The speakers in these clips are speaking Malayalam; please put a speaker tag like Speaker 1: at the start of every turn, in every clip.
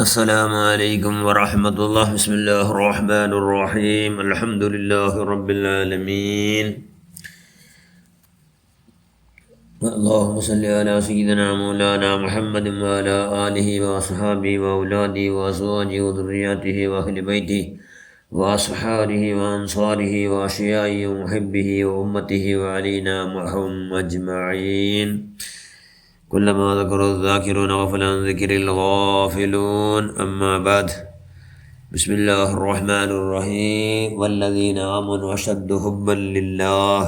Speaker 1: السلام عليكم ورحمة الله. بسم الله الرحمن الرحيم. الحمد لله رب العالمين. اللهم صل على سيدنا مولانا محمد وعلى آله وأصحابه وأولاده وأزواجه وذرياته وأهل بيته وأصحابه وأنصاره وأشيائه ومحبه وأمته وعلينا معهم أجمعين. كلما ذكر الذاكرون غفل عن ذكر الغافلون. أما بعد. بسم الله الرحمن الرحيم. والذين آمنوا أشد حبا لله.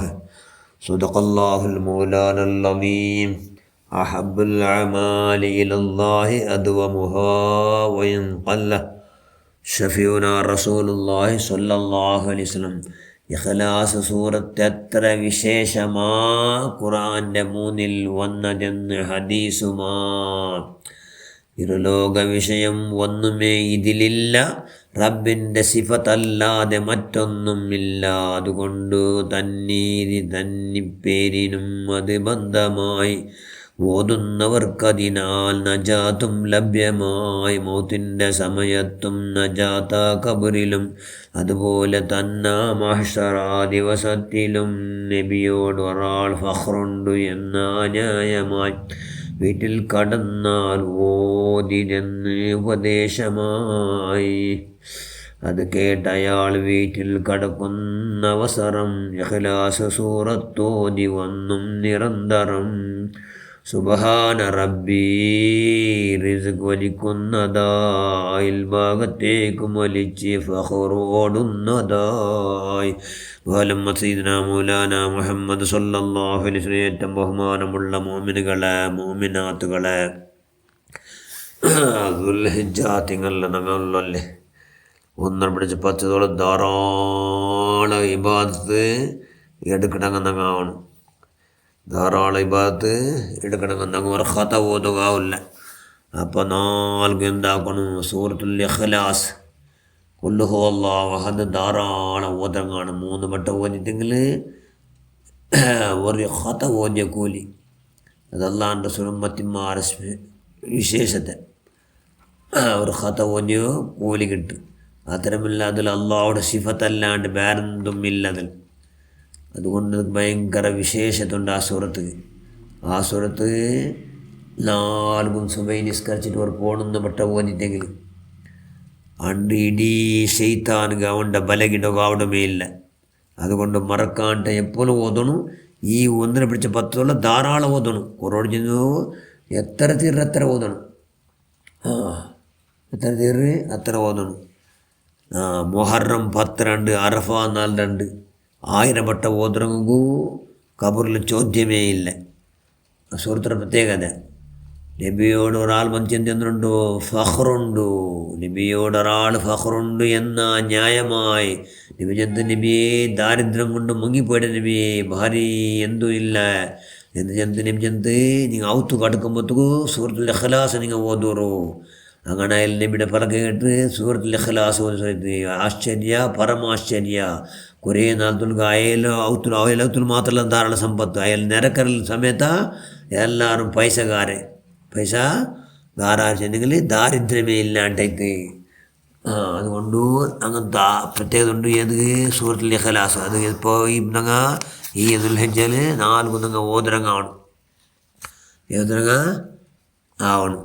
Speaker 1: صدق الله المولانا العظيم. أحب الأعمال إلى الله أدومها وإن قل. ഷഫീഉനാ റസൂലുള്ളാഹി സ്വല്ലല്ലാഹു അലൈഹി വസല്ലം. ഇഖ്ലാസ് സൂറത്ത് എത്ര വിശേഷമാ, ഖുർആൻ്റെ 3-ൽ വന്നതെന്ന് ഹദീസുമാ. ഇരുലോക വിഷയം ഒന്നുമേ ഇതിലില്ല, റബ്ബിൻ്റെ സിഫത്തല്ലാതെ മറ്റൊന്നുമില്ല. അതുകൊണ്ട് തന്നീതി തന്നിപ്പേരിനും അത് ബന്ധമായി ഓതുന്നവർക്കതിനാൽ നജാത്തും ലഭ്യമായി. മൗത്തിൻ്റെ സമയത്തും നജാത്ത ഖബറിലും അതുപോലെ തന്നെ മഹ്ശറാ ദിവസത്തിലും. നബിയോട് ഒരാൾ ഫഖ്റുണ്ട് എന്ന ന്യായമായി വീട്ടിൽ കടന്നാൽ ഓതിരെന്ന് ഉപദേശമായി. അത് കേട്ട് അയാൾ വീട്ടിൽ കടക്കുന്ന അവസരം ഇഖ്ലാസ് സൂറത്തോതി വന്നും നിരന്തരം. സുബ്ഹാന റബ്ബി റിസ്ക് വലിക്കുന്നതായി, ഭാഗത്തേക്കും വലിച്ച് ഫഖ്റോടുന്നതായി. വലമ്മ സയ്യിദനാ മൗലാനാ മുഹമ്മദ് സ്വല്ലല്ലാഹു അലൈഹി വസല്ലം. ഏറ്റവും ബഹുമാനമുള്ള മോമിനുകളെ മോമിനാത്തുകളെ, ദുൽഹിജ്ജ തിങ്കളിൽ ഞങ്ങളല്ലേ 1-10 ധാരാളം ഇബാദത്ത് എടുക്കണമെന്നങ്ങാവണം. ധാരാളം ഇബാദത്ത് എടുക്കണമെന്നങ്ങ് ഒരു ഖത ഓതുകാവില്ല. അപ്പോൾ 4 എന്താക്കണം? സൂറത്തുൽ ഇഖ്ലാസ്, ഖുൽ ഹുവല്ലാഹു അഹദ് ധാരാളം ഓതങ്ങാണ്. 3 വട്ടം ഓതിട്ടെങ്കിൽ ഒരു ഖത ഓതിയ കൂലി. അത് അല്ലാഹുവിൻ്റെ സുന്നത്തിന്മാരെ വിശേഷത്തെ. ഒരു ഖത ഓതിയോ കൂലി കിട്ടും. അത്തരമില്ല, അതിൽ അള്ളാഹുടെ സിഫത്തല്ലാണ്ട് വേറെന്തും ഇല്ലതിൽ. അതുകൊണ്ട് ഭയങ്കര വിശേഷത്തുണ്ട് ആ സൂറത്ത്. ആ സൂറത്ത് 4 സുബൈ നിസ്കരിച്ചിട്ട് ഒരു പോണെന്ന് പെട്ട ഓതിട്ടെങ്കിൽ അണ്ട് ഇടീ ശൈത്താനുക അവൻ്റെ ബലകിടക അവിടമേ ഇല്ല. അതുകൊണ്ട് മറക്കാണ്ട് എപ്പോഴും ഓതണം. ഈ 1-10 ധാരാളം ഓതണം. കുറോട് ചെന്നു എത്ര തീർ എത്ര ഓതണം. എത്ര തീർ അത്ര ഓതണം. മുഹറം 10 അറഫ 4 1000 വട്ടം ഓതറങ്ങൂ ഖബറിൽ ചോദ്യമേ ഇല്ല. സൂറത്തിൻ്റെ പ്രത്യേകത. നബിയോട് ഒരാൾ മനുഷ്യനുണ്ടോ? ഫഖ്റുണ്ടു. നബിയോട് ഒരാൾ ഫഖ്റുണ്ട് എന്ന ന്യായമായി. നബി ചെന്ത് നബിയെ ദാരിദ്ര്യം കൊണ്ട് മുങ്ങിപ്പോയിട്ട് നബിയെ ഭാര്യ എന്തും ഇല്ല എന്ന് ചെന്ത് നബി ചെന്ത് നിങ്ങൾ ഔത്തു കടക്കുമ്പോഴത്തേക്കു സൂറത്തുൽ ഇഖ്ലാസ് നിങ്ങൾ ഓതൂറോ. അങ്ങനെ നബിയുടെ പറ കേട്ട് സൂറത്തുൽ ഇഖ്ലാസ് ആശ്ചര്യ പരമാശ്ചര്യ. കുറേ നാളത്തുള്ള അയലത്തുൽ മാത്രമല്ല ധാരാളം സമ്പത്ത്. അയൽ നിരക്കരൽ സമയത്ത് എല്ലാവരും പൈസ ധാരാളിച്ചെങ്കിൽ ദാരിദ്ര്യമേ ഇല്ലാണ്ടേക്ക്. അതുകൊണ്ട് അങ്ങനത്തെ പ്രത്യേകത ഉണ്ട്. ഏത്? സൂറത്തുൽ ഇഖ്ലാസ്. അത് ഇപ്പോൾ ഈ ദുൽഹിജ്ജയിൽ 4 ഓതരങ്ങാവണം. ഏതരങ്ങ ആവണം.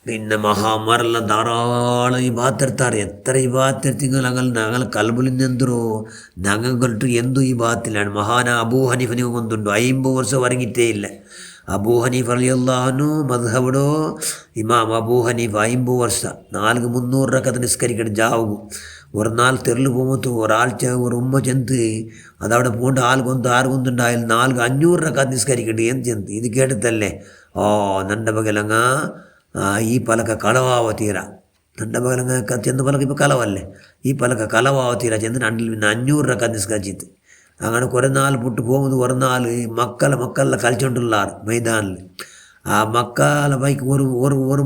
Speaker 1: പിന്നെ മഹാമാരെല്ലാം ധാരാളം ഇബാത്തെടുത്താറ്. എത്ര ഇബാത്തെടുത്തെങ്കിൽ ഞങ്ങൾ കൽബുലിന്നെന്തോ ഞങ്ങൾക്ക് എന്തു ഇബാത്തിലാണ്. മഹാന അബൂ ഹനീഫ കൊണ്ടുണ്ടോ 50 വർഷം ഇറങ്ങിയിട്ടേ ഇല്ല. അബൂ ഹനീഫ റളിയല്ലാഹു അൻഹു മദ്ഹബിടോ ഇമാം അബൂ ഹനീഫ 50 വർഷം 300 റകഅത്ത് നിസ്കരിക്കണം ജാവും. ഒരു നാൾ തെരുള് പോകുമ്പോൾ ഒരാഴ്ച ഒരു ഉമ്മ ചെന്ത് അതവിടെ പോകേണ്ട ആറ് കൊണ്ടുണ്ടായാലും 500 റകഅത്ത് നിസ്കരിക്കട്ടെ എന്ന് ചെന്ത്. ഇത് കേട്ടിട്ടല്ലേ നൻ്റെ പകലങ്ങ ഈ പലക കളവാവ തീര. നൻ്റെ പകലങ്ങ ചെന്ന് പലക ഇപ്പോൾ കളവല്ലേ. ഈ പലക കളവാവ തീര ചെന്ന് 500 റകഅത്ത് നിസ്കരിച്ചിട്ട് അങ്ങനെ കുറേ നാൾ പൊട്ട് പോകുന്നത്. ഒരു നാൾ മക്കളെ കളിച്ചോണ്ടുള്ളാറ് മൈതാനിൽ. ആ മക്കളെ ബൈക്ക് ഒരു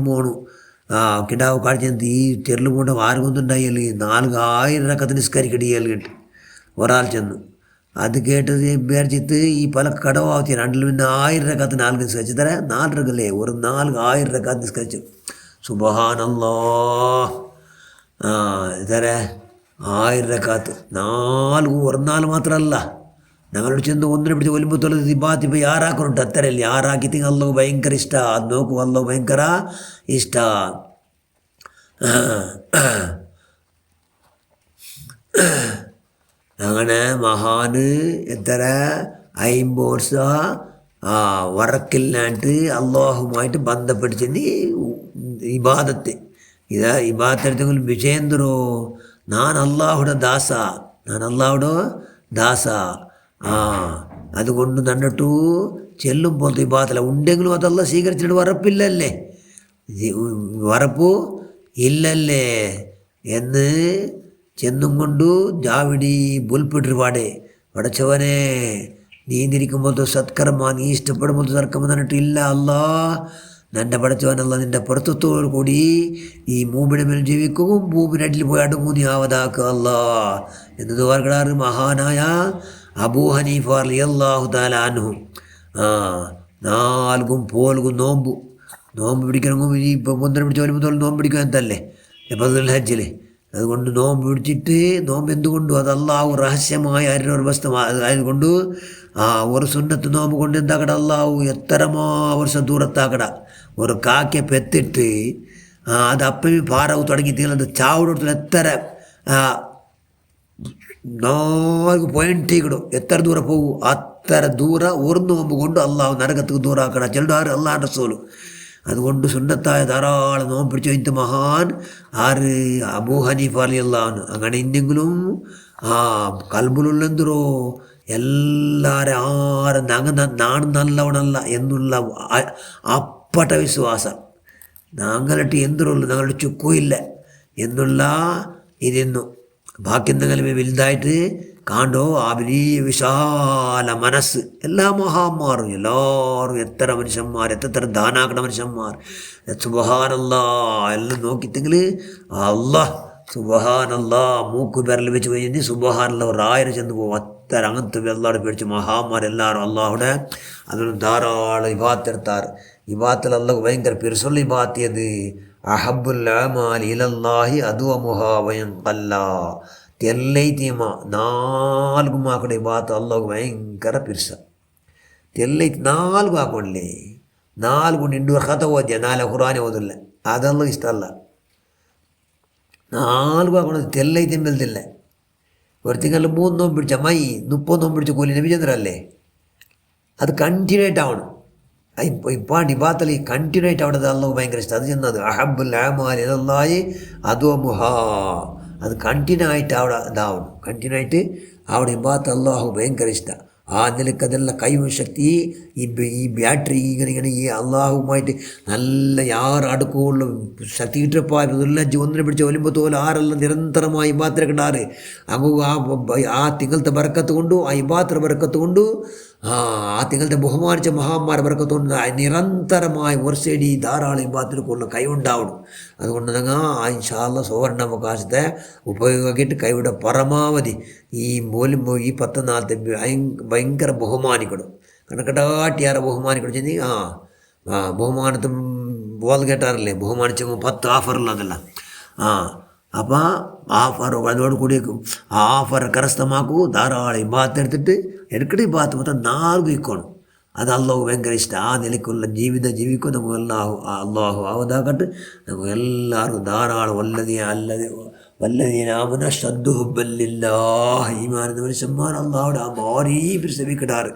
Speaker 1: മോണു കിടാവ് കാണിച്ചെന്ത് ഈ തെരുള് പോകേണ്ട 6 കൊണ്ടുണ്ടായാൽ 4000 റകഅത്ത് നിസ്കരിക്കടിയാൽ കേട്ട് ഒരാൾ ചെന്നു. അത് കേട്ടത് വിചാരിച്ചിട്ട് ഈ പല കടവാത്തി 2 1000 റകഅത്ത് 4 നിസ്കരിച്ചു തരാം. 4 റകല്ലേ ഒരു 4000 റകഅത്ത് നിസ്കരിച്ചു. സുബ്ഹാനല്ലാഹ്. ഇതര 1000 റക്അത്ത് 4 ഒരു നാൾ മാത്രമല്ല. ഞങ്ങളോട് ചെന്ന് ഒന്നിനെ പിടിച്ച് ഒലിമ്പത്തുള്ളത് ഇബാത്ത് ഇപ്പോൾ യാറാക്കുന്നുണ്ട്. അത്രയല്ലേ യാറാക്കി അള്ളാഹു ഭയങ്കര ഇഷ്ടമാണ്. അത് നോക്കും അള്ളാഹു ഭയങ്കര ഇഷ്ടമാണ്. അങ്ങനെ മഹാന് എത്ര 50 വർഷം വറക്കില്ലാണ്ട് അള്ളാഹുമായിട്ട് ബന്ധപ്പെടിച്ചെന്ന് ഇബാദത്ത്. ഇതാ ഇബാദത്തെടുത്തെങ്കിലും വിഷയം തരോ, ഞാൻ അള്ളാഹുടെ ദാസ. അതുകൊണ്ട് നന്നിട്ടു ചെല്ലും പോലത്തെ ഇബാദത്തല്ല ഉണ്ടെങ്കിലും അതല്ല സ്വീകരിച്ചിട്ട് വറപ്പില്ലല്ലേ, വറപ്പു ഇല്ലല്ലേ എന്ന് ചെന്നും കൊണ്ടു ജാവിടി ബുൽപ്പിട്ടിരുപാടെ പടച്ചവനെ നീന്തിരിക്കുമ്പോഴത്തെ സത്കർമ്മ, നീ ഇഷ്ടപ്പെടുമ്പോഴത്തെ സത്കർമ്മ എന്നിട്ട് ഇല്ല അല്ലാ എൻ്റെ പടച്ചവനല്ല നിൻ്റെ പുറത്തോടു കൂടി ഈ മൂബിയുടെ മേൽ ജീവിക്കും, മൂബിൻ്റെ അടിയിൽ പോയി അടുങ്ങൂ നീ ആവതാക്കുക അല്ലാ എന്ന് ദുആ മഹാനായ അബൂ ഹനീഫ റളിയല്ലാഹു തആല അൻഹു. 4 പോൽക്കും നോമ്പ് പിടിക്കണമെങ്കിൽ ഇപ്പോൾ 1 പിടിച്ച് വരുമ്പോൾ നോമ്പ് പിടിക്കാൻ എന്തല്ലേ എപ്പോൾ ഹജ്ജിൽ. അതുകൊണ്ട് നോമ്പ് പിടിച്ചിട്ട് നോമ്പ് എന്തുകൊണ്ടു അത് അള്ളാഹു രഹസ്യമായ ഒരു വസ്തു അതുകൊണ്ട് ഒരു സുന്നത്ത് നോമ്പ് കൊണ്ട് എന്താക്കട അള്ളാഹു എത്രമാ വർഷം ദൂരത്താക്കട. ഒരു കാക്കയെ പെത്തിട്ട് അത് അപ്പയും പാറവ് തുടങ്ങി തീർന്നത് ചാവിടത്തിൽ എത്ര 4 പോയിന്റ് കിടും, എത്ര ദൂരം പോകും അത്ര ദൂരം ഒരു നോമ്പ് കൊണ്ട് അള്ളാഹു നരകത്തുക്ക് ദൂരാക്കട ചെല്ലുകാർ അള്ളാഹ് റസൂല്. അതുകൊണ്ട് സുന്നത്തായ ധാരാളം നോമ്പ് പിടിച്ചു കഴിഞ്ഞ മഹാൻ അബൂ ഹനീഫ റളിയല്ലാഹു. അങ്ങനെ ഇന്നെങ്കിലും കൽബിലുള്ളെന്തോ എല്ലാവരും ആരും നാണ് നല്ലവണല്ല എന്നുള്ള അപ്പട്ട വിശ്വാസം ഞങ്ങളിട്ട് എന്തിനുള്ളൂ ഞങ്ങളുടെ ചുക്കുമില്ല എന്നുള്ള ഇതിന്നു ബാക്കി എന്തെങ്കിലും വലുതായിട്ട് കാണ്ടോ ആ വലിയ വിശാല മനസ്സ്. എല്ലാ മഹാന്മാരും എല്ലാവരും എത്ര മനുഷ്യന്മാർ എത്ര ദാനാക്കണ മനുഷ്യന്മാർ സുബ്ഹാനല്ലാഹ് എല്ലാം നോക്കിത്തെങ്കിൽ അല്ലാഹ് സുബ്ഹാനല്ലാഹ് മൂക്ക് വിരൽ വെച്ച് കഴിഞ്ഞ് സുബ്ഹാനല്ലാഹ് ഒരു 1000 ചെന്ന് പോകും. അത്ര അങ്ങനത്തെ എല്ലാവരും പേടിച്ച് മഹാന്മാരെല്ലാവരും അള്ളാഹുടെ അതിന് ധാരാളം ഇബാത്തെടുത്താറ്. ഇബാത്തിൽ അള്ളാഹ് ഭയങ്കര പെരുസുള്ള ഇബാത്തിയത് അഹബ്ബുൽ അഅമാലി ഇലല്ലാഹി അദ്വമുഹാ വഇൻ ഖല്ലാ. తెల్లైతేమ 4 మాకుడు ఇబాత్ అల్లాహకు భయంకర పిరుస. తెల్లైతే 4 ಹಾಕೊಂಡ್ಲಿ 4 ನಿಂಡು ಖತ ಓದ್ಯ 4 ಖುರಾನೆ ಓದಿಲ್ಲ ಅದೆಲ್ಲ ಇಷ್ಟ ಅಲ್ಲ. 4 ಹಾಕೊಂಡ್ರೆ ತೆಲ್ಲೈತೆ ಮೇಲ್ದಿಲ್ಲ. ഒരു തിങ്കളിൽ 3 നോമ്പ് പിടിച്ച 30 നോമ്പ് പിടിച്ച കൂലി നബിചന്ദ്രല്ലേ. അത് കണ്ടിന്യൂ ആയിട്ടാവണം. ഇപ്പോൾ ഇബാത്തിൽ കണ്ടിന്യൂ ആയിട്ട് അവിടെ അള്ളാഹു ഭയങ്കര ഇഷ്ടം. അത് ചെന്നത് അഹബ്ബുൽ അഅമാലി ഇലല്ലാഹി അദ്വമുഹാ. അത് കണ്ടിന്യൂ ആയിട്ട് അവിടെ ഇതാവണം. കണ്ടിന്യൂ ആയിട്ട് അവിടെ ഇബാത്ത് അള്ളാഹു ഭയങ്കര ഇഷ്ടം. ആ നിലക്ക് അതെല്ലാം കഴിവും ശക്തി ഈ ബാറ്ററി ഇങ്ങനെ ഈ അള്ളാഹുമായിട്ട് നല്ല യാറ് അടുക്കുകളിലും ശക്തി കിട്ടപ്പായ ഒന്നിനെ പിടിച്ച് ഒലിമ്പ് തോലും ആരെല്ലാം നിരന്തരമായി ഇബാത്തിനെ കിട്ടാറ് അങ്ങ് ആ തിങ്കളത്തെ ബർക്കത്ത് കൊണ്ടു ആ ഇബാത്തിൻ്റെ ബർക്കത്ത് കൊണ്ടു ആ തിങ്കളത്തെ ബഹുമാനിച്ച മഹാന്മാരെ ബർക്കത്ത് കൊണ്ട് നിരന്തരമായി വർഷേടി ധാരാളം ഇബാത്തിന് കൂടുതൽ കൈവുണ്ടാവണം. അതുകൊണ്ട് ഞങ്ങൾ ഇൻഷാ അല്ലാഹ് സുവർണ്ണാവകാശത്തെ ഉപയോഗിച്ചിട്ട് കൈവിടെ പരമാവധി ഈ മൂലം ഈ 10 നാളത്തെ ഭയങ്കര ബഹുമാനിക്കണം. കണക്കെട്ടാട്ടിയാറെ ബഹുമാനിക്കണം ചെന്നി ബഹുമാനത്തും ബോധ കേട്ടാറില്ലേ ബഹുമാനിച്ച 10 ആഫറുള്ളതല്ല. അപ്പോൾ ആഫർ അതോട് കൂടി ആഫർ കരസ്ഥമാക്കൂ. ധാരാളം ഇബാത്തെടുത്തിട്ട് എടുക്കടി ഇബാത്ത് മൊത്തം 4 ഇക്കണം. അത് അള്ളാഹു ഭയങ്കര ഇഷ്ടം. ആ നിലയ്ക്കുള്ള ജീവിക്കും നമുക്ക് അള്ളാഹു ആവതാക്കട്ടെ. നമുക്ക് എല്ലാവർക്കും ധാരാളം വല്ലതീന ആമന അശ്ദു ഹുബ്ബൻ ലില്ലാഹ് ഈമാനെന്ന മനുഷ്യന്മാർ അള്ളാഹുടെ ആ ഭാരീ പിരിസവിക്കിടാറ്.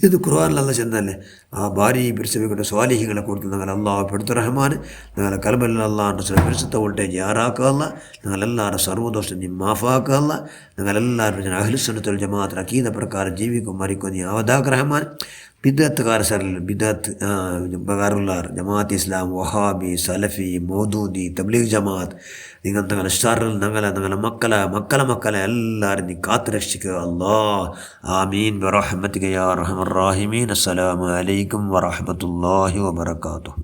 Speaker 1: ഇത് ഖുർആനിൽ ചെന്നല്ലേ ആ ഭാരീ പിരിസവിക്കിട്ട സ്വാലിഹികളെ കൊടുത്ത് ഞങ്ങൾ അള്ളാഹു പെടുത്ത റഹ്മാൻ ഞങ്ങളെ കൽബിൽ അള്ളാഹുടെ പരിശുദ്ധ വോൾട്ടേജ് ആറാക്കുക. ഞങ്ങളെല്ലാവരും സർവ്വദോഷം നീ മാഫാക്കുക. ഞങ്ങളെല്ലാവരും അഹ്ലുസുന്നത്തുൽ ജമാഅത്ത് അഖീദ പ്രകാരം ജീവിക്കും മരിക്കും നീ അവതാഖ് റഹ്മാൻ. ബിദ്അത്തുകാർ സറിൽ ബിദ്അത്ത് ഉപകാരമുള്ളവർ ജമാഅത്ത് ഇസ്ലാം വഹാബി സലഫി മൗദൂദി തബ്ലീഗ് ജമാഅത്ത് നിങ്ങൾ ഞങ്ങളെ ഷറിൽ ഞങ്ങളെ മക്കളെ എല്ലാവരും നീ കാത്തു രക്ഷിക്കുക അല്ലാഹ്. ആമീൻ ബിറഹ്മതിക യാ അർഹമർ റഹീമീൻ. അസ്സലാമു അലൈക്കും വറഹ്മത്തുള്ളാഹി വബറകാതുഹു.